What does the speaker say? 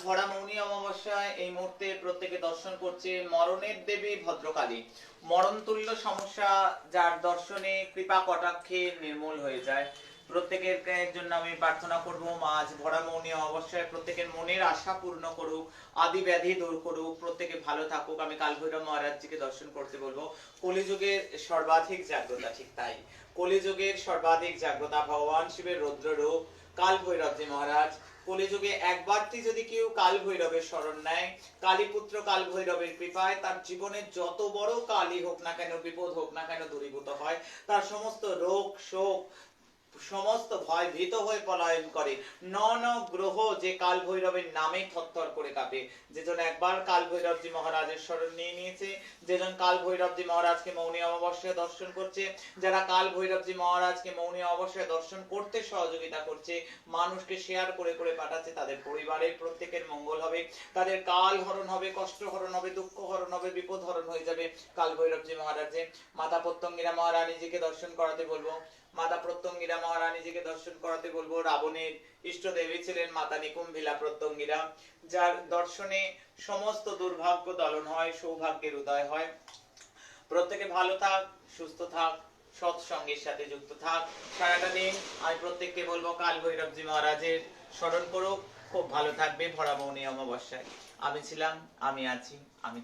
ভরা মৌনী অমাবস্যায় এই মুহূর্তে প্রত্যেকে দর্শন করছে মরণের দেবী ভদ্রকালী। মরণতুল্য সমস্যা যার দর্শনে কৃপা কটাক্ষে নির্মূল হয়ে যায়। প্রত্যেকের জন্য আমি প্রার্থনা করব, মা আজ ভরা মৌনী অমাবস্যায় প্রত্যেকের মনের আশা পূর্ণ করুক, আদি ব্যাধি দূর করুক, প্রত্যেকে ভালো থাকুক। আমি কালভৈরব মহারাজজিকে দর্শন করতে বলবো। কলিযুগের সর্বাধিক জাগ্রতা, ঠিক তাই, কলিযুগের সর্বাধিক জাগ্রতা ভগবান শিবের রৌদ্র রূপ কাল ভৈরবজি মহারাজ। কলিযুগে একবারটি যদি কেউ কাল ভৈরবের শরণ নেয়, কালীপুত্র কাল ভৈরবের কৃপায় তার জীবনে যত বড় কালই হোক না কেন, বিপদ হোক না কেন, দূরীভূত হয়। তার সমস্ত রোগ শোক, সমস্ত ভয় ভীত হয়ে পলায়ন করে। নন গ্রহ যে কাল ভৈরবের নামে থরথর করে কাঁপে। যেজন একবার কাল ভৈরবজি মহারাজের শরণ নিয়ে নিয়েছে, যেজন কাল ভৈরবজি মহারাজকে মৌনী অমাবস্যায় দর্শন করছে, যারা কাল ভৈরবজি মহারাজকে মৌনী অমাবস্যায় দর্শন করতে সহযোগিতা করছে, মানুষকে শেয়ার করে করে পাঠাচ্ছে, তাদের পরিবারের প্রত্যেকের মঙ্গল হবে, তাদের কাল হরণ হবে, কষ্ট হরণ হবে, দুঃখ হরণ হবে, বিপদ হরণ হয়ে যাবে কাল ভৈরবজি মহারাজে। মাতা প্রত্যঙ্গিরা মহারানীজিকে দর্শন করাতে বলবো, মাতা প্রত্যঙ্গিরা মহারানীজিকে দর্শন করাতে বলবো। রাবণের ইষ্ট দেবী ছিলেন মাতা নিকুম্ভিলা প্রত্যঙ্গিরা, যার দর্শনে সমস্ত দুর্ভাগ্য দলন হয়, সৌভাগ্যের উদয় হয়। প্রত্যেকে ভালো থাক, সুস্থ থাক, সৎসঙ্গের সাথে যুক্ত থাক। সারাটা দিন আমি প্রত্যেককে বলবো কাল ভৈরবজি মহারাজের স্মরণ করুক, খুব ভালো থাকবে ভরা মৌনী অমাবস্যায়। আমি ছিলাম, আমি আছি, আমি